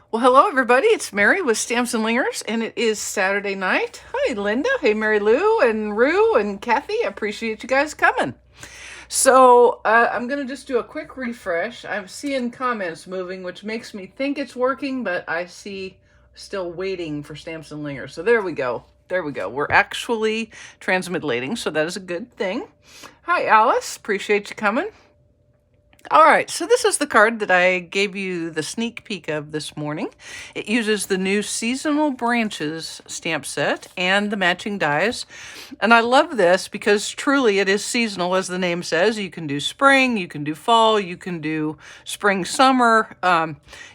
Well, hello everybody. It's Mary with Stamps-N-Lingers, and it is Saturday night. Hi, Linda. Hey, Mary Lou and Rue and Kathy. I appreciate you guys coming. So I'm going to just do a quick refresh. I'm seeing comments moving, which makes me think it's working, but I see still waiting for Stamps-N-Lingers. So there we go. There we go. We're actually transmitlating, so that is a good thing. Hi, Alice. Appreciate you coming. All right, so this is the card that I gave you the sneak peek of this morning. It uses the new Seasonal Branches stamp set and the matching dies. And I love this because truly it is seasonal, as the name says. You can do spring, you can do fall, you can do spring, summer.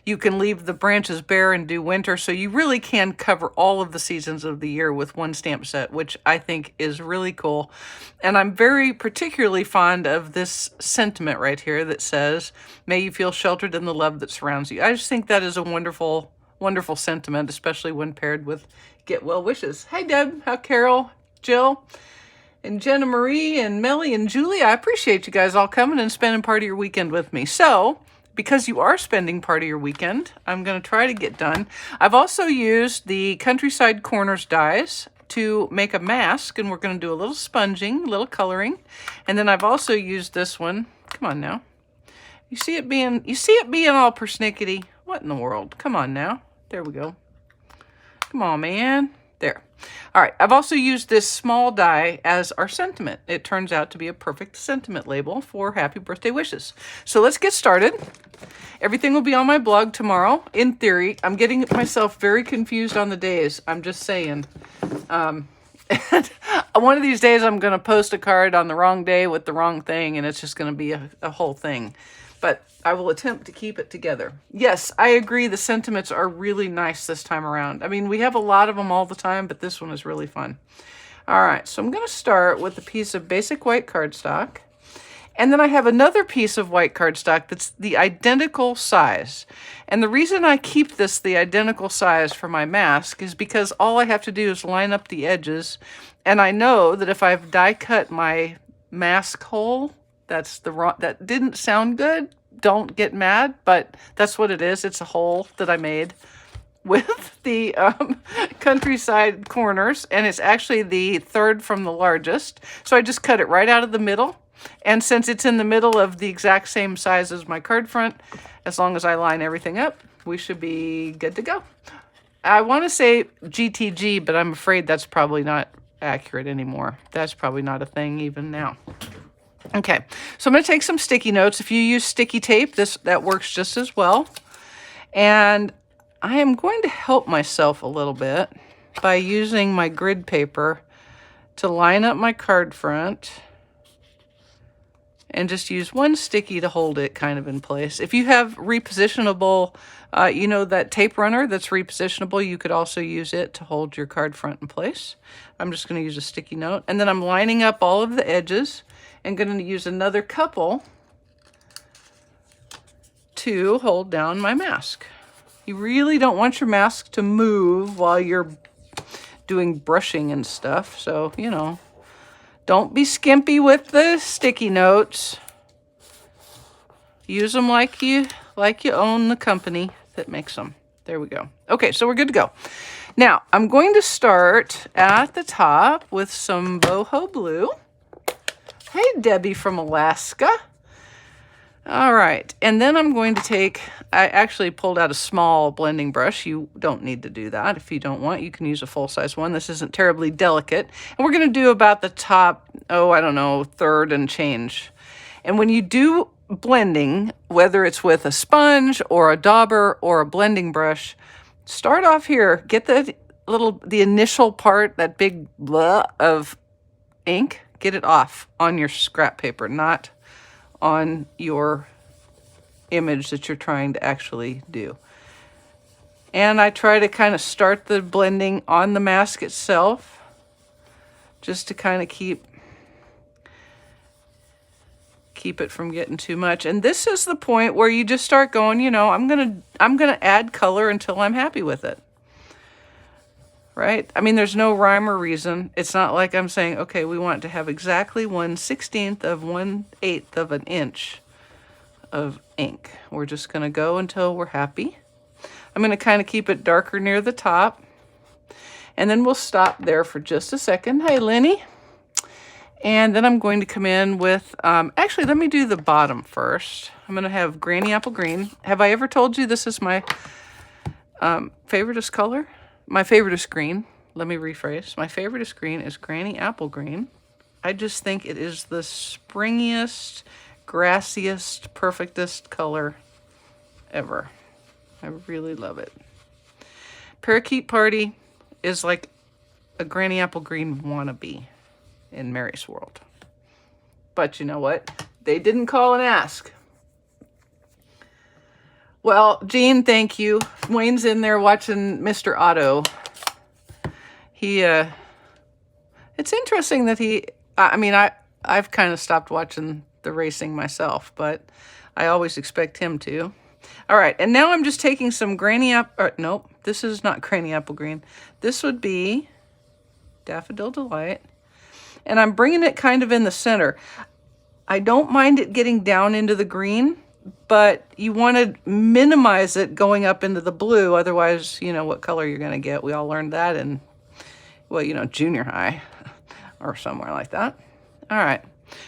You can leave the branches bare and do winter. So you really can cover all of the seasons of the year with one stamp set, which I think is really cool. And I'm very particularly fond of this sentiment right here that says, may you feel sheltered in the love that surrounds you. I just think that is a wonderful, wonderful sentiment, especially when paired with get well wishes. Hi, Deb. How Carol, Jill, and Jenna Marie, and Melly, and Julie. I appreciate you guys all coming and spending part of your weekend with me. So, because you are spending part of your weekend, I'm going to try to get done. I've also used the Countryside Corners dies to make a mask, and we're going to do a little sponging, a little coloring. And then I've also used this one. Come on now. You see it being all persnickety. What in the world? Come on now. There we go. Come on, man. There. All right. I've also used this small die as our sentiment. It turns out to be a perfect sentiment label for happy birthday wishes. So let's get started. Everything will be on my blog tomorrow. In theory, I'm getting myself very confused on the days. I'm just saying. One of these days I'm going to post a card on the wrong day with the wrong thing, and it's just going to be a whole thing. But I will attempt to keep it together. Yes, I agree. The sentiments are really nice this time around. I mean, we have a lot of them all the time, but this one is really fun. All right, so I'm going to start with a piece of basic white cardstock. And then I have another piece of white cardstock that's the identical size. And the reason I keep this the identical size for my mask is because all I have to do is line up the edges. And I know that if I've die cut my mask hole, that didn't sound good. Don't get mad, but that's what it is. It's a hole that I made with the Countryside Corners, and it's actually the third from the largest. So I just cut it right out of the middle. And since it's in the middle of the exact same size as my card front, as long as I line everything up, we should be good to go. I want to say GTG, but I'm afraid that's probably not accurate anymore. That's probably not a thing even now. Okay, so I'm going to take some sticky notes. If you use sticky tape, that works just as well. And I am going to help myself a little bit by using my grid paper to line up my card front and just use one sticky to hold it kind of in place. If you have repositionable, that tape runner that's repositionable, you could also use it to hold your card front in place. I'm just going to use a sticky note. And then I'm lining up all of the edges and going to use another couple to hold down my mask. You really don't want your mask to move while you're doing brushing and stuff. So, don't be skimpy with the sticky notes. Use them like you own the company that makes them. There we go. Okay, so we're good to go. Now, I'm going to start at the top with some boho blue. Hey, Debbie from Alaska. All right, and then I'm going to I actually pulled out a small blending brush. You don't need to do that. If you don't want, you can use a full-size one. This isn't terribly delicate. And we're going to do about the top, third and change. And when you do blending, whether it's with a sponge or a dauber or a blending brush, start off here. Get the initial part, that big blah of ink, get it off on your scrap paper, not on your image that you're trying to actually do. And I try to kind of start the blending on the mask itself, just to kind of keep it from getting too much. And this is the point where you just start going, I'm gonna add color until I'm happy with it. Right? I mean, there's no rhyme or reason. It's not like I'm saying, okay, we want to have exactly 1/16 of 1/8 of an inch of ink. We're just going to go until we're happy. I'm going to kind of keep it darker near the top. And then we'll stop there for just a second. Hi, Lenny. And then I'm going to come in with, actually, let me do the bottom first. I'm going to have Granny Apple Green. Have I ever told you this is my favoriteest color? My favoriteest green. Let me rephrase. My favoriteest green is Granny Apple Green. I just think it is the springiest, grassiest, perfectest color ever. I really love it. Parakeet Party is like a Granny Apple Green wannabe in Mary's world. But you know what? They didn't call and ask. Well, Jean, thank you. Wayne's in there watching Mr. Otto. It's interesting that I've kind of stopped watching the racing myself, but I always expect him to. All right, and now I'm just taking some nope, this is not Granny Apple Green. This would be Daffodil Delight. And I'm bringing it kind of in the center. I don't mind it getting down into the green, but you want to minimize it going up into the blue. Otherwise, you know what color you're going to get. We all learned that in, well, you know, junior high or somewhere like that. All right,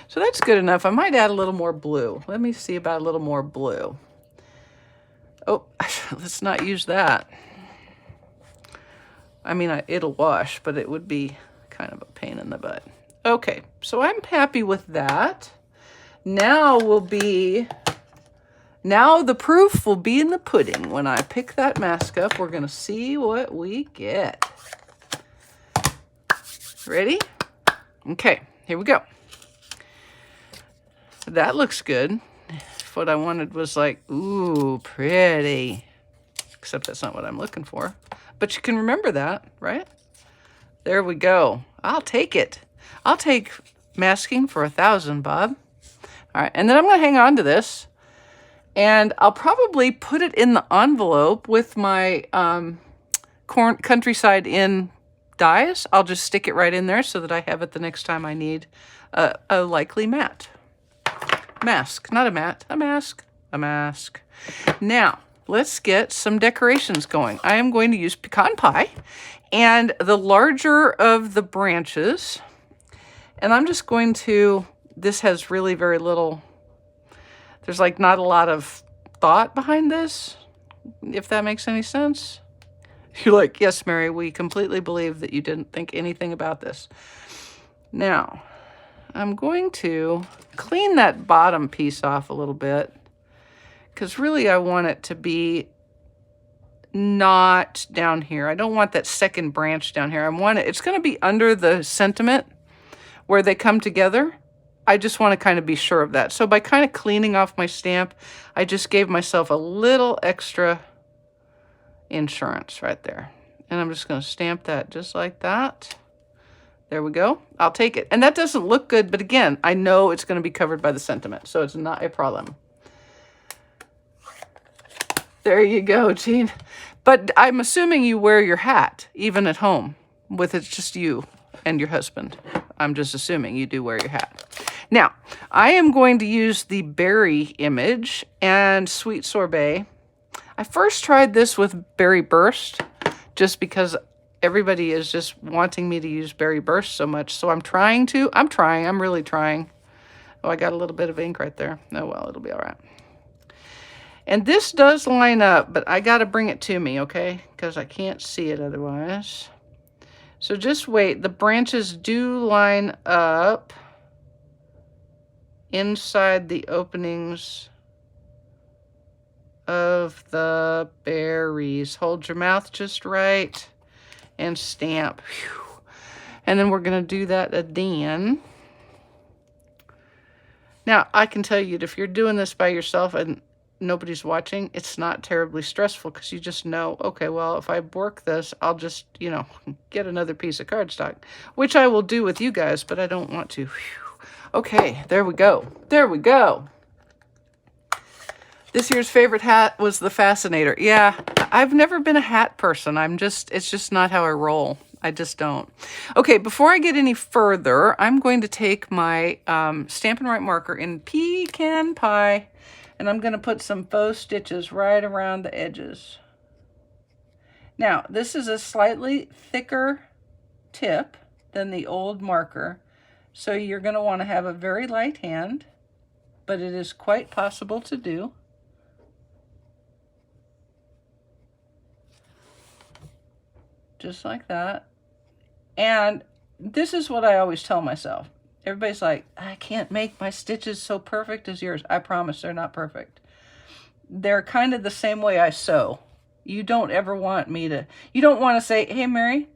so that's good enough. I might add a little more blue. Let me see about a little more blue. Oh, let's not use that. I mean, it'll wash, but it would be kind of a pain in the butt. Okay, so I'm happy with that. Now the proof will be in the pudding. When I pick that mask up, we're gonna see what we get. Ready? Okay, here we go. That looks good. What I wanted was like, ooh, pretty. Except that's not what I'm looking for. But you can remember that, right? There we go. I'll take it. I'll take masking for 1,000, Bob. All right, and then I'm going to hang on to this. And I'll probably put it in the envelope with my Countryside Inn dies. I'll just stick it right in there so that I have it the next time I need a likely matte. Mask, not a matte, a mask, a mask. Now, let's get some decorations going. I am going to use pecan pie and the larger of the branches. And I'm just going to, this has really very little, there's like not a lot of thought behind this, if that makes any sense. You're like, yes, Mary, we completely believe that you didn't think anything about this. Now, I'm going to clean that bottom piece off a little bit because really I want it to be not down here. I don't want that second branch down here. I want it, it's going to be under the sentiment where they come together. I just want to kind of be sure of that. So by kind of cleaning off my stamp, I just gave myself a little extra insurance right there. And I'm just going to stamp that just like that. There we go. I'll take it. And that doesn't look good, but again, I know it's going to be covered by the sentiment, so it's not a problem. There you go, Jean. But I'm assuming you wear your hat, even at home, with it's just you and your husband. I'm just assuming you do wear your hat. Now, I am going to use the berry image and Sweet Sorbet. I first tried this with Berry Burst, just because everybody is just wanting me to use Berry Burst so much. So I'm really trying. Oh, I got a little bit of ink right there. Oh, well, it'll be all right. And this does line up, but I got to bring it to me, okay? Because I can't see it otherwise. So just wait. The branches do line up inside the openings of the berries. Hold your mouth just right and stamp. Whew. And then we're going to do that again. Now, I can tell you that if you're doing this by yourself and nobody's watching, it's not terribly stressful because you just know, okay, well, if I work this, I'll just, you know, get another piece of cardstock, which I will do with you guys, but I don't want to. Whew. Okay, there we go. There we go. This year's favorite hat was the Fascinator. Yeah, I've never been a hat person. It's just not how I roll. I just don't. Okay, before I get any further, I'm going to take my Stampin' Right marker in Pecan Pie, and I'm going to put some faux stitches right around the edges. Now, this is a slightly thicker tip than the old marker, so you're going to want to have a very light hand, but it is quite possible to do. Just like that. And this is what I always tell myself. Everybody's like, I can't make my stitches so perfect as yours. I promise they're not perfect. They're kind of the same way I sew. You don't ever want me to, you don't want to say, hey, Mary,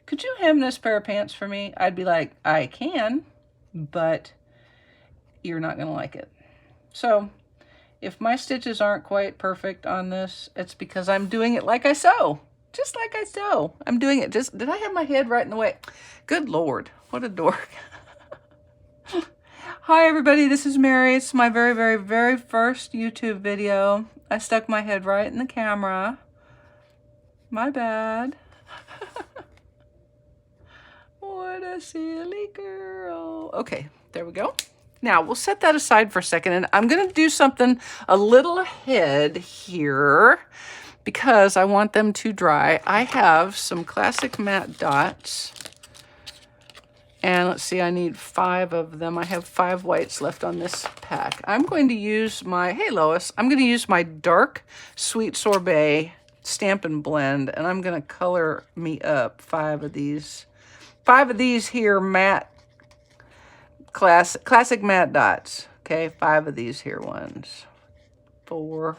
could you hem this pair of pants for me? I'd be like, I can, but you're not going to like it. So if my stitches aren't quite perfect on this, it's because I'm doing it like I sew. Just like I sew. I'm doing it just, did I have my head right in the way? Good Lord, what a dork. Hi everybody, this is Mary. It's my very first YouTube video. I stuck my head right in the camera. My bad. What a silly girl. Okay, there we go. Now we'll set that aside for a second, and I'm gonna do something a little ahead here because I want them to dry. I have some classic matte dots. And let's see, I need 5 of them. I have 5 whites left on this pack. I'm going to use my, hey Lois, I'm going to use my dark sweet sorbet Stampin' blend, and I'm going to color me up 5 of these. 5 of these here matte, classic matte dots. Okay, 5 of these here ones. 4,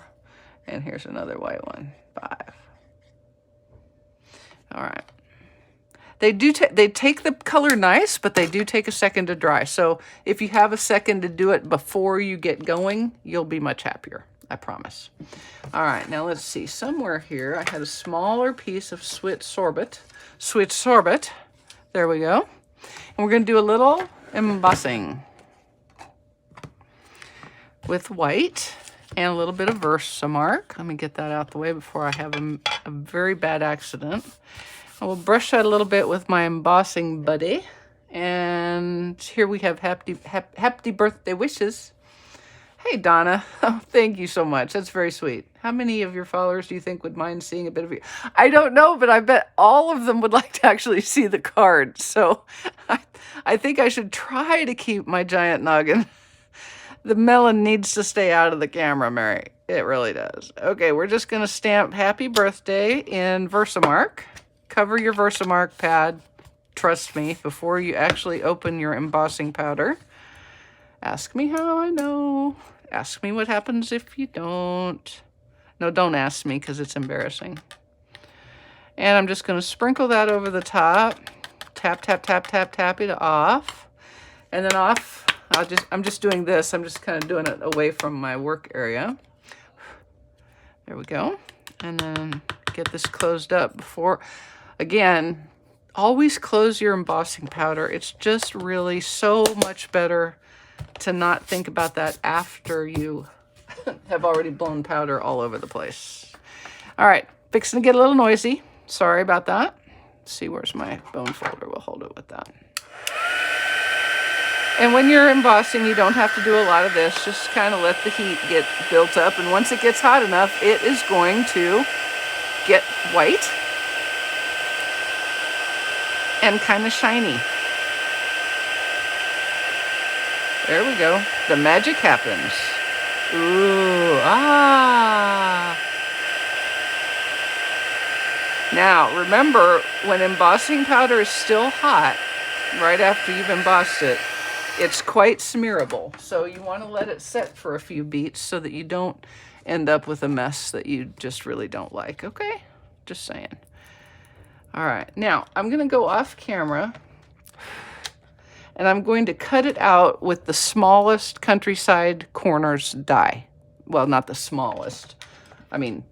and here's another white one, 5. All right. They take the color nice, but they do take a second to dry. So if you have a second to do it before you get going, you'll be much happier. I promise. All right, now let's see. Somewhere here, I had a smaller piece of Swiss sorbet. There we go. And we're going to do a little embossing with white and a little bit of Versamark. Let me get that out the way before I have a very bad accident. I will brush that a little bit with my embossing buddy. And here we have happy birthday wishes. Hey, Donna. Oh, thank you so much. That's very sweet. How many of your followers do you think would mind seeing a bit of you? I don't know, but I bet all of them would like to actually see the card. So I think I should try to keep my giant noggin. The melon needs to stay out of the camera, Mary. It really does. Okay, we're just going to stamp happy birthday in Versamark. Cover your Versamark pad, trust me, before you actually open your embossing powder. Ask me how I know. Ask me what happens if you don't. No, don't ask me because it's embarrassing. And I'm just going to sprinkle that over the top. Tap, tap, tap, tap, tap it off. And then off, I'm just doing this. I'm just kind of doing it away from my work area. There we go. And then get this closed up before... Again, always close your embossing powder. It's just really so much better to not think about that after you have already blown powder all over the place. All right, fixing to get a little noisy. Sorry about that. Let's see, where's my bone folder? We'll hold it with that. And when you're embossing, you don't have to do a lot of this. Just kind of let the heat get built up. And once it gets hot enough, it is going to get white and kind of shiny. There we go. The magic happens. Ooh, ah. Now, remember, when embossing powder is still hot, right after you've embossed it, it's quite smearable. So you want to let it set for a few beats so that you don't end up with a mess that you just really don't like, okay? Just saying. All right, now I'm gonna go off camera and I'm going to cut it out with the smallest Countryside Corners die. Well, not the smallest. I mean,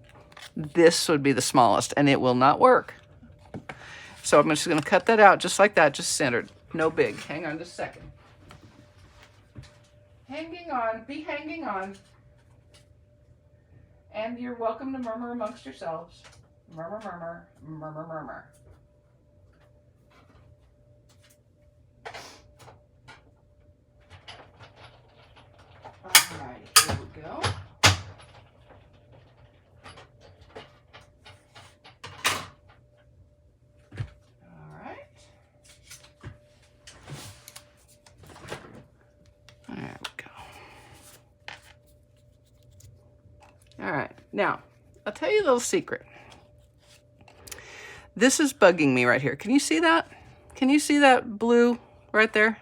this would be the smallest and it will not work. So I'm just gonna cut that out just like that, just centered, no big. Hang on just a second. Hanging on, be hanging on. And you're welcome to murmur amongst yourselves. Murmur, murmur, murmur, murmur. Alrighty, here we go. Now, I'll tell you a little secret. This is bugging me right here. Can you see that? Can you see that blue right there?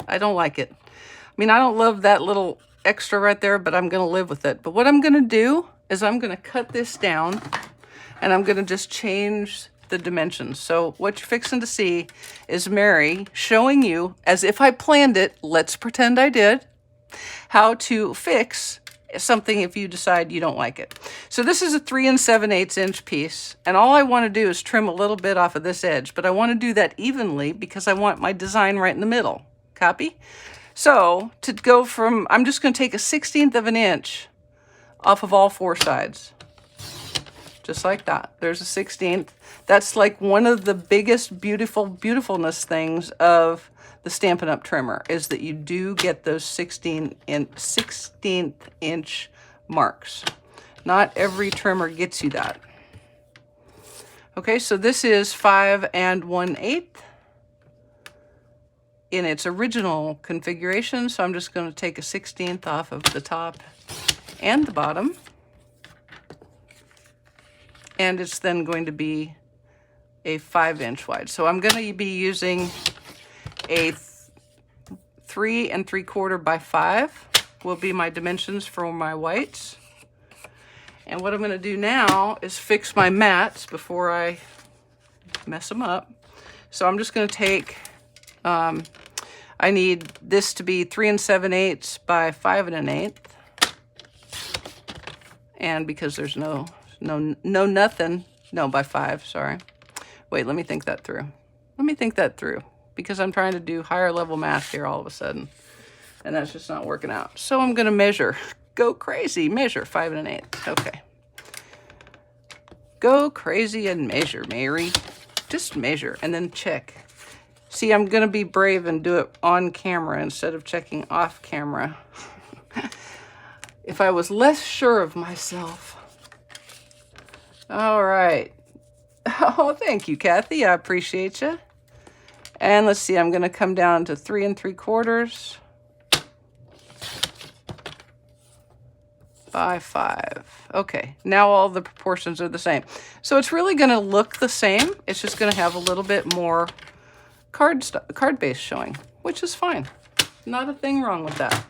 I don't like it. I mean, I don't love that little extra right there, but I'm gonna live with it. But what I'm gonna do is I'm gonna cut this down and I'm gonna just change the dimensions. So what you're fixing to see is Mary showing you, as if I planned it, let's pretend I did, how to fix something if you decide you don't like it. So this is a 3 7/8 inch piece, and all I want to do is trim a little bit off of this edge, but I want to do that evenly because I want my design right in the middle. Copy? So to go from, I'm just going to take a 1/16 of an inch off of all 4 sides. Just like that. There's a 1/16. That's like one of the biggest beautifulness things of the Stampin' Up! Trimmer, is that you do get those 16th inch marks. Not every trimmer gets you that. Okay, so this is 5 1/8 in its original configuration. So I'm just going to take a 1/16 off of the top and the bottom. And it's then going to be a 5 inch wide. So I'm going to be using a 3 3/4 by 5 will be my dimensions for my whites. And what I'm going to do now is fix my mats before I mess them up. So I'm just going to take, I need this to be 3 7/8 by 5 1/8. And because there's nothing, by 5, sorry. Wait, let me think that through. Because I'm trying to do higher level math here all of a sudden. And that's just not working out. So I'm going to measure. Go crazy. Measure 5 1/8. Okay. Go crazy and measure, Mary. Just measure and then check. See, I'm going to be brave and do it on camera instead of checking off camera. If I was less sure of myself. All right. Oh, thank you, Kathy. I appreciate you. And let's see, I'm going to come down to 3 3/4 by 5. Okay, now all the proportions are the same. So it's really going to look the same. It's just going to have a little bit more card base showing, which is fine. Not a thing wrong with that.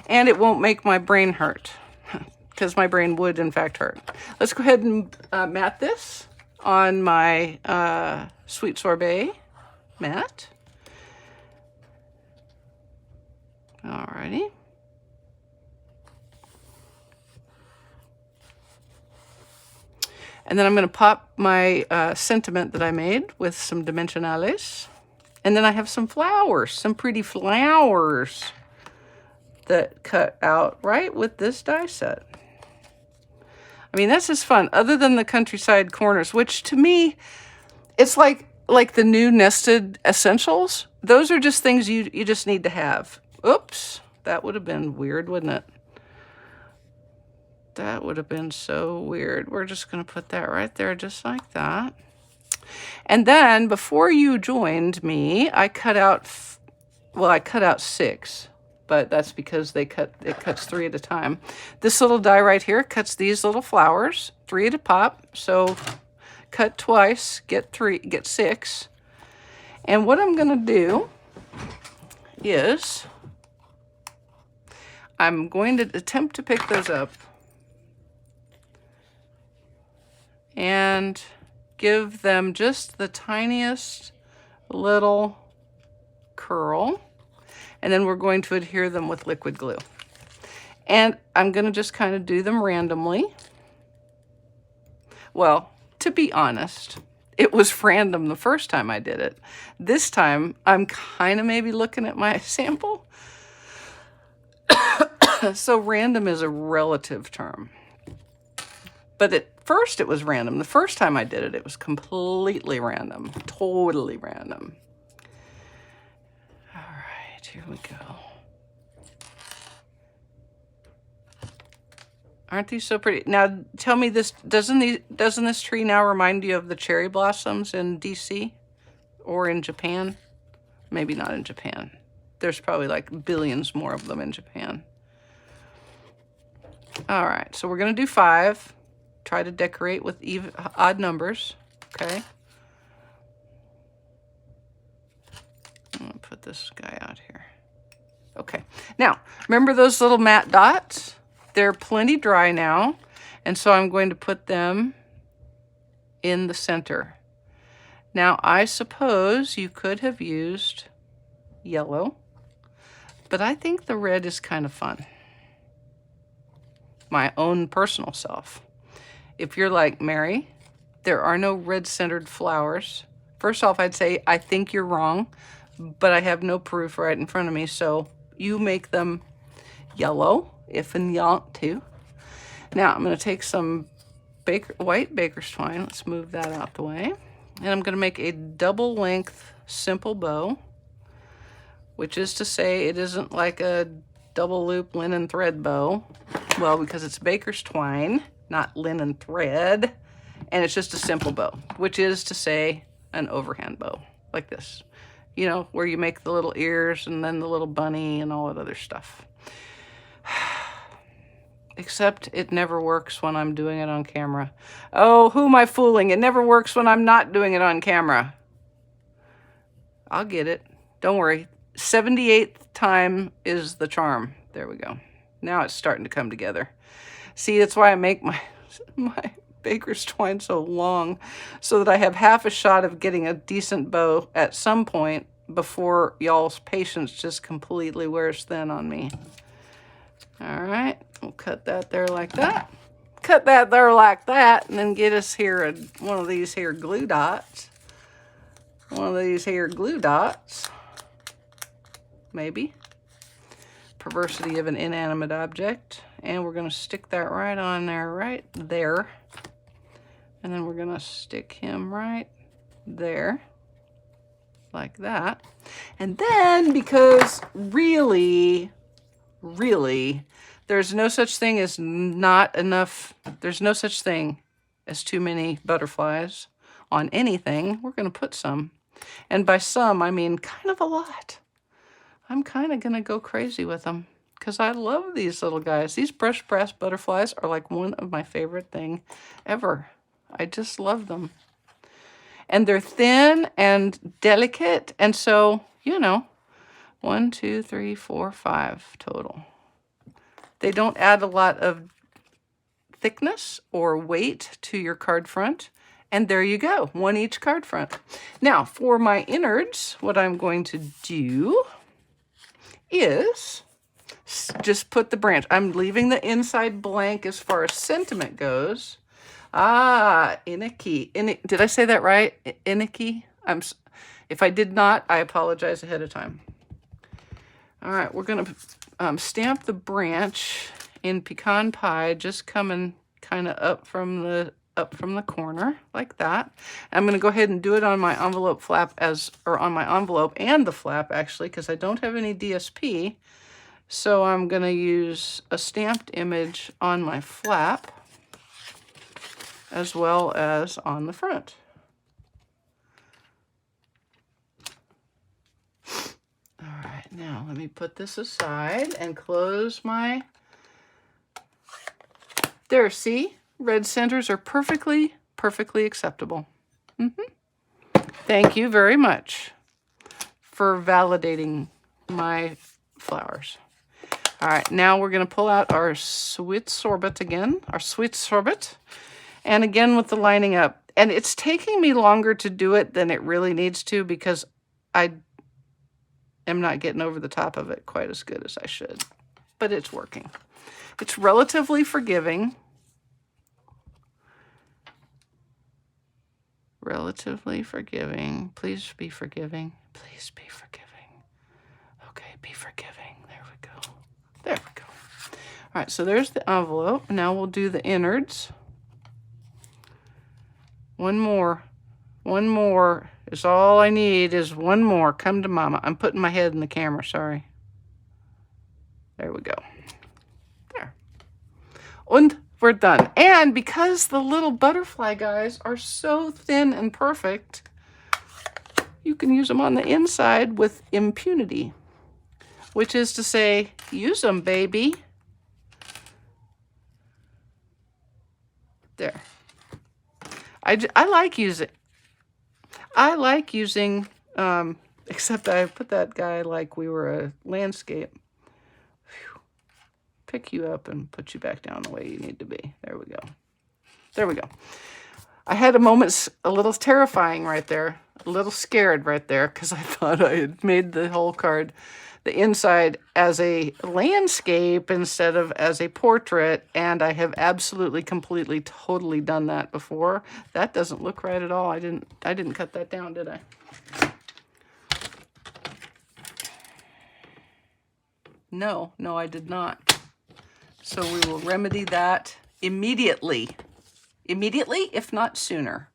And it won't make my brain hurt, because my brain would, in fact, hurt. Let's go ahead and mat this on my Sweet Sorbet mat. Alrighty. And then I'm going to pop my sentiment that I made with some dimensionales. And then I have some flowers, some pretty flowers that cut out right with this die set. I mean, that's just fun. Other than the countryside corners, which to me, it's like the new nested essentials. Those are just things you just need to have. Oops, that would have been weird, wouldn't it? That would have been so weird. We're just going to put that right there just like that. And then before you joined me, I cut out, well, I cut out 6. But that's because it cuts 3 at a time. This little die right here cuts these little flowers, 3 at a pop. So cut twice, get 6. And what I'm going to do is I'm going to attempt to pick those up and give them just the tiniest little curl. And then we're going to adhere them with liquid glue. And I'm going to just kind of do them randomly. Well, to be honest, it was random the first time I did it. This time, I'm kind of maybe looking at my sample. So random is a relative term. But at first it was random. The first time I did it, it was completely random. Totally random. Here we go. Aren't these so pretty? Now tell me this, doesn't this tree now remind you of the cherry blossoms in DC or in Japan? Maybe not in Japan. There's probably like billions more of them in Japan. All right, so we're going to do 5. Try to decorate with even odd numbers, okay? I'm going to put this guy out here. Okay, now, remember those little matte dots? They're plenty dry now, and so I'm going to put them in the center. Now, I suppose you could have used yellow, but I think the red is kind of fun. My own personal self. If you're like Mary, there are no red-centered flowers. First off, I'd say I think you're wrong, but I have no proof right in front of me, so you make them yellow, if and you want to. Now, I'm going to take some white baker's twine. Let's move that out the way. And I'm going to make a double-length simple bow, which is to say it isn't like a double-loop linen thread bow. Well, because it's baker's twine, not linen thread, and it's just a simple bow, which is to say an overhand bow, like this. You know, where you make the little ears and then the little bunny and all that other stuff. Except it never works when I'm doing it on camera. Oh, who am I fooling? It never works when I'm not doing it on camera. I'll get it. Don't worry. 78th time is the charm. There we go. Now it's starting to come together. See, that's why I make my baker's twine so long, so that I have half a shot of getting a decent bow at some point before y'all's patience just completely wears thin on me. All right, we'll cut that there like that. Cut that there like that, and then get us here one of these here glue dots. One of these here glue dots. Maybe. Perversity of an inanimate object. And we're going to stick that right on there, right there. And then we're going to stick him right there. Like that. And then, because really, there's no such thing as not enough, there's no such thing as too many butterflies on anything, we're going to put some. And by some, I mean kind of a lot. I'm kind of going to go crazy with them because I love these little guys. These brush brass butterflies are like one of my favorite thing ever. I just love them. And they're thin and delicate. And so, you know, 1, 2, 3, 4, 5 total. They don't add a lot of thickness or weight to your card front. And there you go, 1 each card front. Now, for my innards, what I'm going to do is just put the branch. I'm leaving the inside blank as far as sentiment goes. Ah, inicky. Did I say that right? Inicky? If I did not, I apologize ahead of time. All right, we're going to stamp the branch in pecan pie, just coming kind of up from the corner like that. I'm going to go ahead and do it on my envelope flap on my envelope and the flap actually, because I don't have any DSP. So I'm going to use a stamped image on my flap as well as on the front. All right, now let me put this aside and close my... There, see? Red centers are perfectly acceptable. Thank you very much for validating my flowers. All right, now we're going to pull out our sweet sorbet again, and again with the lining up. And it's taking me longer to do it than it really needs to because I am not getting over the top of it quite as good as I should. But it's working. It's relatively forgiving. Relatively forgiving. Please be forgiving. Please be forgiving. Okay, be forgiving. There we go. There we go. All right, so there's the envelope. Now we'll do the innards. One more. One more is all I need is one more. Come to mama. I'm putting my head in the camera, sorry. There we go. There. And we're done. And because the little butterfly guys are so thin and perfect, you can use them on the inside with impunity. Which is to say, use them, baby. There. I like using, except I put that guy like we were a landscape. Whew. Pick you up and put you back down the way you need to be. There we go. There we go. I had a moment, a little terrifying right there, a little scared right there, because I thought I had made the whole card, the inside, as a landscape instead of as a portrait, and I have absolutely, completely, totally done that before. That doesn't look right at all. I didn't cut that down, did I? No, I did not. So we will remedy that immediately. Immediately, if not sooner.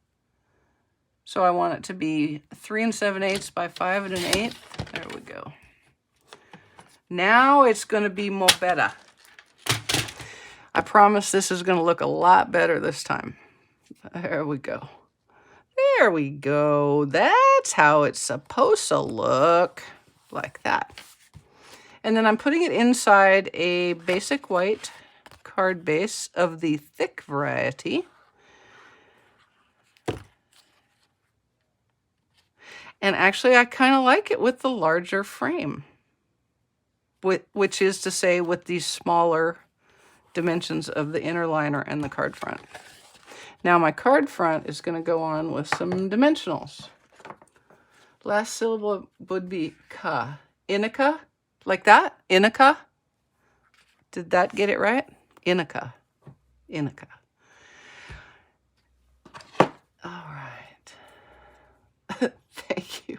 So I want it to be 3 7/8 by 5 1/8. There we go. Now it's going to be more better. I promise this is going to look a lot better this time. There we go. There we go. That's how it's supposed to look. Like that. And then I'm putting it inside a basic white card base of the thick variety. And actually, I kind of like it with the larger frame, which is to say with these smaller dimensions of the inner liner and the card front. Now my card front is going to go on with some dimensionals. Last syllable would be ka. Inika, like that, Inika. Did that get it right? Inika, Inika. All right. Thank you.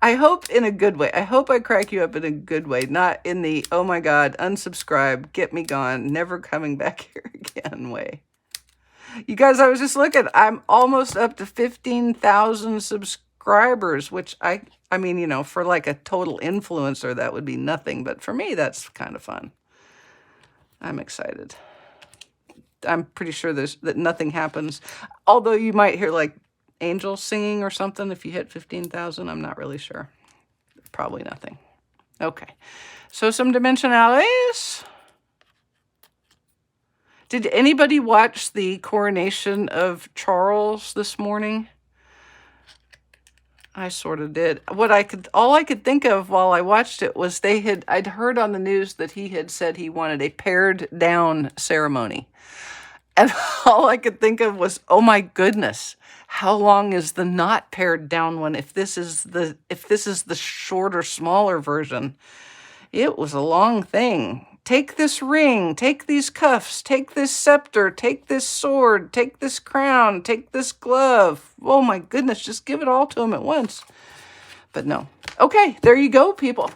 I hope in a good way. I hope I crack you up in a good way, not in the, oh my God, unsubscribe, get me gone, never coming back here again way. You guys, I was just looking. I'm almost up to 15,000 subscribers, which I mean, you know, for like a total influencer, that would be nothing. But for me, that's kind of fun. I'm excited. I'm pretty sure that nothing happens. Although you might hear like angels singing or something if you hit 15,000. I'm not really sure. Probably nothing. Okay. So some dimensionalities. Did anybody watch the coronation of Charles this morning? I sort of did. All I could think of while I watched it was I'd heard on the news that he had said he wanted a pared down ceremony. And all I could think of was, oh my goodness, how long is the not pared down one if this is the shorter, smaller version? It was a long thing. Take this ring, take these cuffs, take this scepter, take this sword, take this crown, take this glove. Oh my goodness, just give it all to him at once. But no. Okay, there you go, people.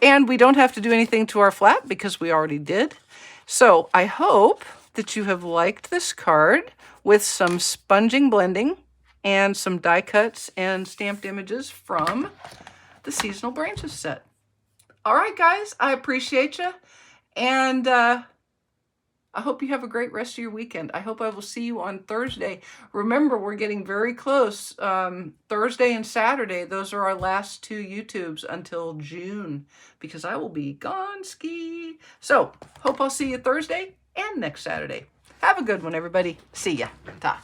And we don't have to do anything to our flap because we already did. So I hope that you have liked this card with some sponging blending and some die cuts and stamped images from the Seasonal Branches set. All right, guys, I appreciate you. And I hope you have a great rest of your weekend. I hope I will see you on Thursday. Remember, we're getting very close. Thursday and Saturday, those are our last 2 YouTubes until June because I will be gone ski. So, hope I'll see you Thursday and next Saturday. Have a good one, everybody. See ya. Ta.